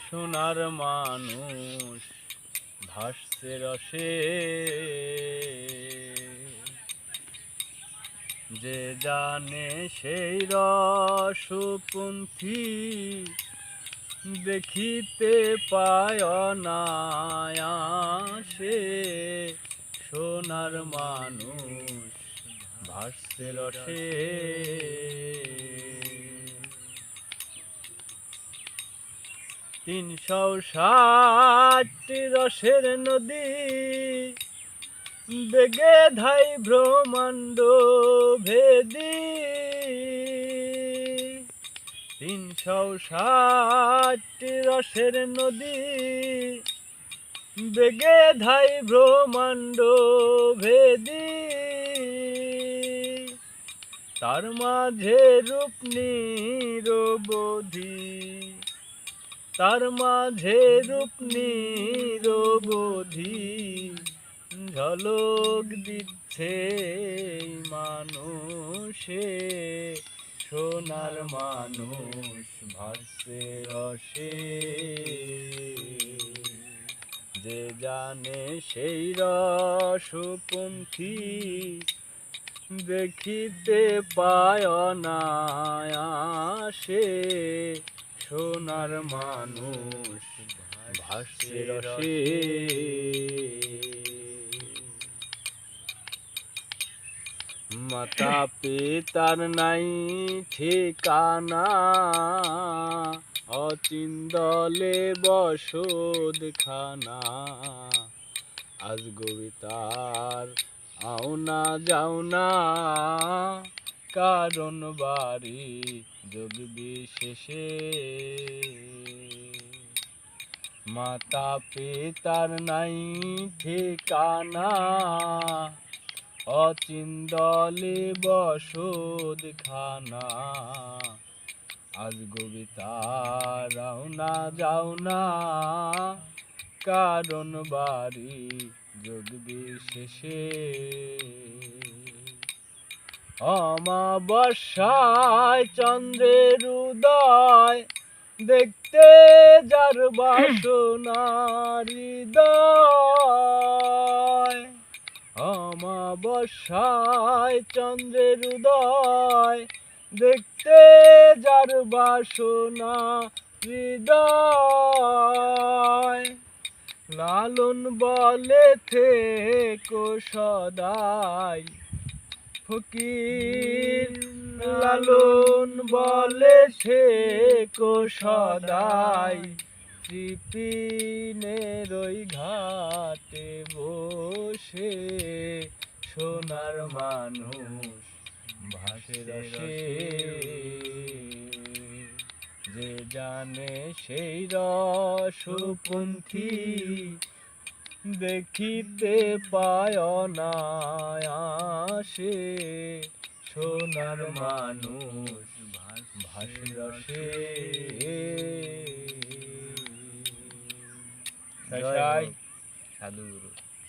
সোনার মানুষ ভাসছে রসে, যে জানে সেই রসপন্থী দেখিতে পায় না সে। সোনার মানুষ ভাসছে রসে, 360 রসের নদী বেগে ধাই ব্রহ্মাণ্ড ভেদি। 360 রসের নদী বেগে ধাই ব্রহ্মাণ্ড ভেদি। তার মাঝে রূপ নিরবধি, তার মাঝে রূপ নিরবধি ঝলক দিচ্ছে মানুষে। সোনার মানুষ ভাসছে রসে, যে জানে সেই রসপন্থী দেখিতে পায় না সে। সোনার মানুষ ভাসছে রসে। মাতা পিতার নাই ঠিকানা, অচিন্দলে বসতখানা। আজ কবিতার আও না যাও না, কারণ বাড়ি যোগ বিশেষে। মাতা পিতার নাই ঠিকানা, অচিন্দলে বসতখানা। আজ কবিতার আও না যাও না, কারণ বাড়ি যোগ বিশেষে। অমাবস্যায় চন্দ্রের উদয় দেখতে যার বাসনা হৃদয়। অমাবস্যায় চন্দ্রের উদয় দেখতে যার বাসনা হৃদয়। লালন বলে থেকো সদাই ফকির, লালন বলে থেকো সদাই ত্রিপিনের ওই ঘাটে বসে। সোনার মানুষ ভাসে রসে, যে জানে সেই রসপন্থী দেখিতে পায় না সে। সোনার মানুষ ভাসে রসে। জয় সাধুগুরু।